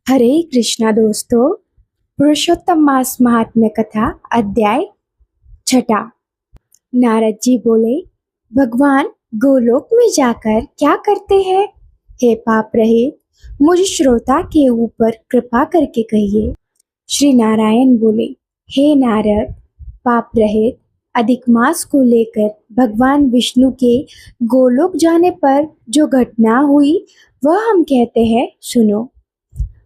हरे कृष्णा दोस्तों। पुरुषोत्तम मास महात्म्य कथा अध्याय छठा। नारद जी बोले, भगवान गोलोक में जाकर क्या करते हैं? हे पाप रहित, मुझ श्रोता के ऊपर कृपा करके कहिए। श्री नारायण बोले, हे नारद, पाप रहित अधिक मास को लेकर भगवान विष्णु के गोलोक जाने पर जो घटना हुई वह हम कहते हैं, सुनो।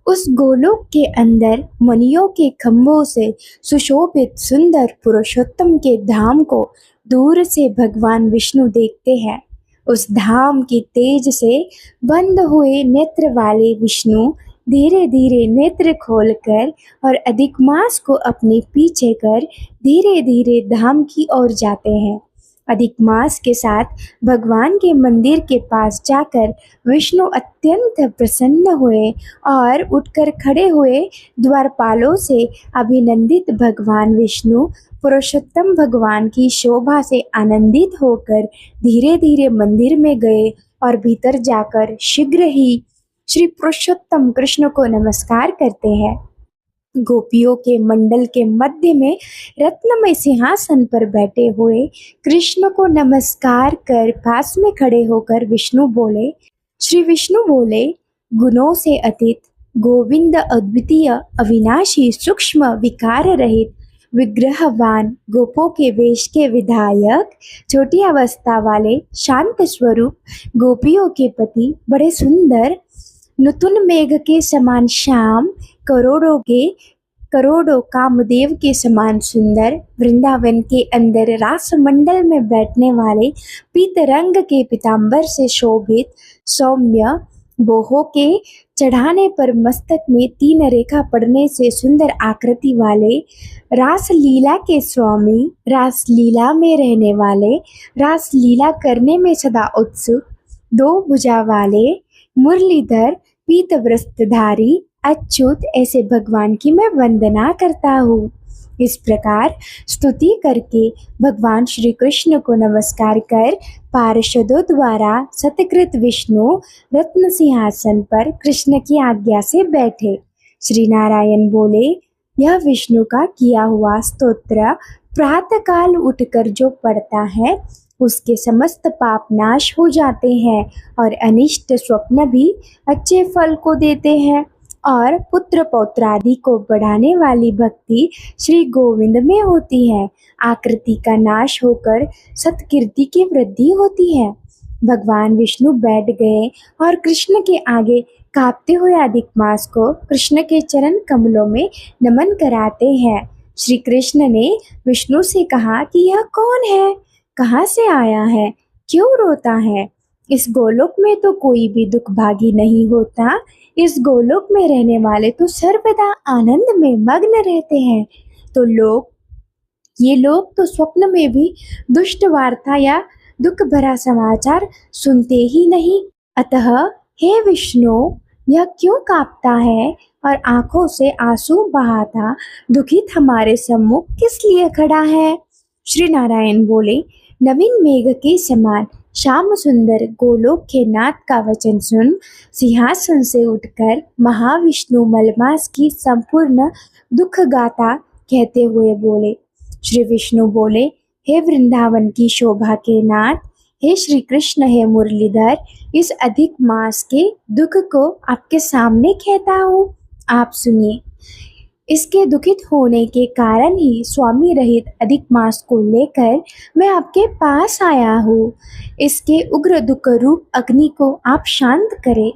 उस गोलोक के अंदर मणियों के खंभों से सुशोभित सुंदर पुरुषोत्तम के धाम को दूर से भगवान विष्णु देखते हैं। उस धाम की तेज से बंद हुए नेत्र वाले विष्णु धीरे धीरे नेत्र खोलकर और अधिक मास को अपने पीछे कर धीरे धीरे धाम की ओर जाते हैं। अधिक मास के साथ भगवान के मंदिर के पास जाकर विष्णु अत्यंत प्रसन्न हुए और उठकर खड़े हुए द्वारपालों से अभिनंदित भगवान विष्णु पुरुषोत्तम भगवान की शोभा से आनंदित होकर धीरे धीरे मंदिर में गए और भीतर जाकर शीघ्र ही श्री पुरुषोत्तम कृष्ण को नमस्कार करते हैं। गोपियों के मंडल के मध्य में रत्नमय सिंहासन पर बैठे हुए कृष्ण को नमस्कार कर पास में खड़े होकर विष्णु बोले, श्री विष्णु बोले, गुणों से अतीत गोविंद अद्वितीय अविनाशी सूक्ष्म विकार रहित विग्रहवान गोपों के वेश के विधायक छोटी अवस्था वाले शांत स्वरूप गोपियों के पति बड़े सुंदर नूतन मेघ के समान श्याम करोड़ों कामदेव के समान सुंदर वृंदावन के अंदर रास मंडल में बैठने वाले पीत रंग के पीतांबर से शोभित सौम्य बोहो के चढ़ाने पर मस्तक में 3 रेखा पड़ने से सुंदर आकृति वाले रास लीला के स्वामी, रास लीला में रहने वाले, रास लीला करने में सदा उत्सुक, 2 भुजा वाले मुरलीधर पीत वस्त्रधारी अच्युत ऐसे भगवान की मैं वंदना करता हूँ। इस प्रकार स्तुति करके भगवान श्री कृष्ण को नमस्कार कर पार्षदों द्वारा सत्कृत विष्णु रत्न सिंहासन पर कृष्ण की आज्ञा से बैठे। श्री नारायण बोले, यह विष्णु का किया हुआ स्तोत्र प्रातःकाल उठकर जो पढ़ता है उसके समस्त पाप नाश हो जाते हैं और अनिष्ट स्वप्न भी अच्छे फल को देते हैं और पुत्र पौत्रादि को बढ़ाने वाली भक्ति श्री गोविंद में होती है। आकृति का नाश होकर सत्कीर्ति की वृद्धि होती है। भगवान विष्णु बैठ गए और कृष्ण के आगे कांपते हुए अधिक मास को कृष्ण के चरण कमलों में नमन कराते हैं। श्री कृष्ण ने विष्णु से कहा कि यह कौन है, कहाँ से आया है, क्यों रोता है? इस गोलोक में तो कोई भी दुख भागी नहीं होता। इस गोलोक में रहने वाले तो सर्वदा आनंद में मग्न रहते हैं। तो ये लोग तो स्वप्न में भी दुष्ट वार्ता या दुख भरा समाचार सुनते ही नहीं। अतः हे विष्णु, यह क्यों कांपता है और आंखों से आंसू बहाता दुखित हमारे सम्मुख किस लिए खड़ा है? श्री नारायण बोले, नवीन मेघ के समान श्याम सुंदर गोलोक के नाथ का वचन सुन सिंहासन से उठकर महाविष्णु मलमास की संपूर्ण दुख गाथा कहते हुए बोले। श्री विष्णु बोले, हे वृंदावन की शोभा के नाथ, हे श्री कृष्ण, हे मुरलीधर, इस अधिक मास के दुख को आपके सामने कहता हूँ, आप सुनिए। इसके दुखित होने के कारण ही स्वामी रहित अधिक मास को लेकर मैं आपके पास आया हूँ। इसके उग्र दुख रूप अग्नि को आप शांत करें।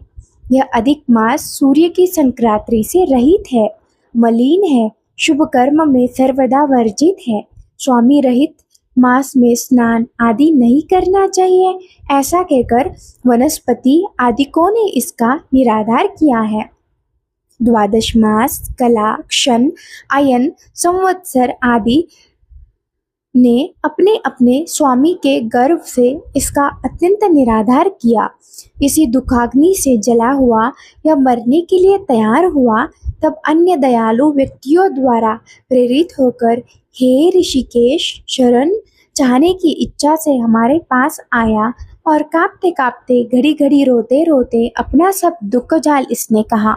यह अधिक मास सूर्य की संक्रांति से रहित है, मलिन है, शुभ कर्म में सर्वदा वर्जित है। स्वामी रहित मास में स्नान आदि नहीं करना चाहिए, ऐसा कहकर वनस्पति आदिकों ने इसका निराधार किया है। द्वादश मास, कला, क्षण, अयन, संवत्सर आदि ने अपने अपने स्वामी के गर्भ से इसका अत्यंत निराधार किया। इसी दुखाग्नि से जला हुआ या मरने के लिए तैयार हुआ, तब अन्य दयालु व्यक्तियों द्वारा प्रेरित होकर हे ऋषिकेश, शरण चाहने की इच्छा से हमारे पास आया और कांपते कांपते घड़ी घड़ी रोते रोते अपना सब दुख जाल इसने कहा।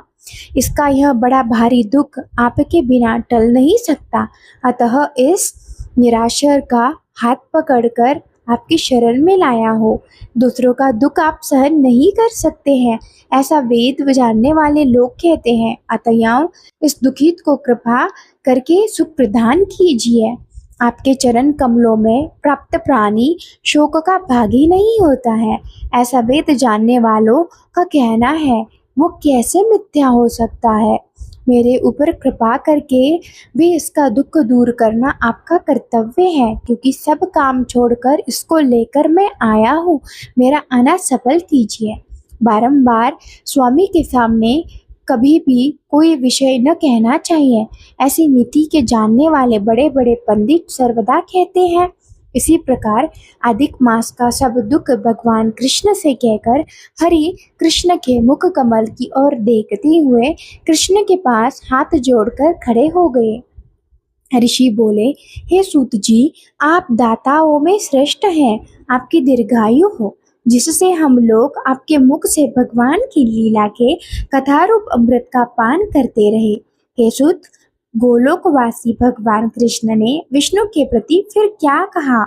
इसका यह बड़ा भारी दुख आपके बिना टल नहीं सकता, अतः इस निराशर का हाथ पकड़कर आपकी शरण में लाया हो। दूसरों का दुख आप सहन नहीं कर सकते हैं, ऐसा वेद जानने वाले लोग कहते हैं। अतः इस दुखित को कृपा करके सुख प्रदान कीजिए। आपके चरण कमलों में प्राप्त प्राणी शोक का भागी नहीं होता है, ऐसा वेद जानने वालों का कहना है। वो कैसे मिथ्या हो सकता है? मेरे ऊपर कृपा करके भी इसका दुख दूर करना आपका कर्तव्य है, क्योंकि सब काम छोड़कर इसको लेकर मैं आया हूँ। मेरा आना सफल कीजिए। बारंबार स्वामी के सामने कभी भी कोई विषय न कहना चाहिए, ऐसी नीति के जानने वाले बड़े बड़े पंडित सर्वदा कहते हैं। इसी प्रकार अधिक मास का सब दुख भगवान कृष्ण से कहकर हरि कृष्ण के मुख कमल की ओर देखते हुए कृष्ण के पास हाथ जोड़कर खड़े हो गए। ऋषि बोले, हे सूत जी, आप दाताओं में श्रेष्ठ हैं। आपकी दीर्घायु हो, जिससे हम लोग आपके मुख से भगवान की लीला के कथारूप अमृत का पान करते रहे। हे सूत, गोलोकवासी भगवान कृष्ण ने विष्णु के प्रति फिर क्या कहा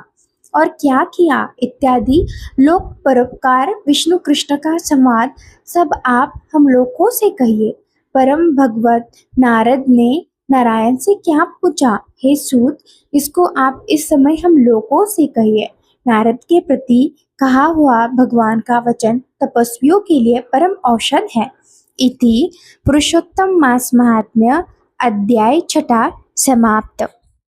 और क्या किया इत्यादि लोक परोपकार विष्णु कृष्ण का संवाद सब आप हम लोगों से कहिए। परम भगवत नारद ने नारायण से क्या पूछा? हे सूत, इसको आप इस समय हम लोगों से कहिए। नारद के प्रति कहा हुआ भगवान का वचन तपस्वियों के लिए परम औषध है। इति पुरुषोत्तम मास महात्म्य अध्याय 6 समाप्त।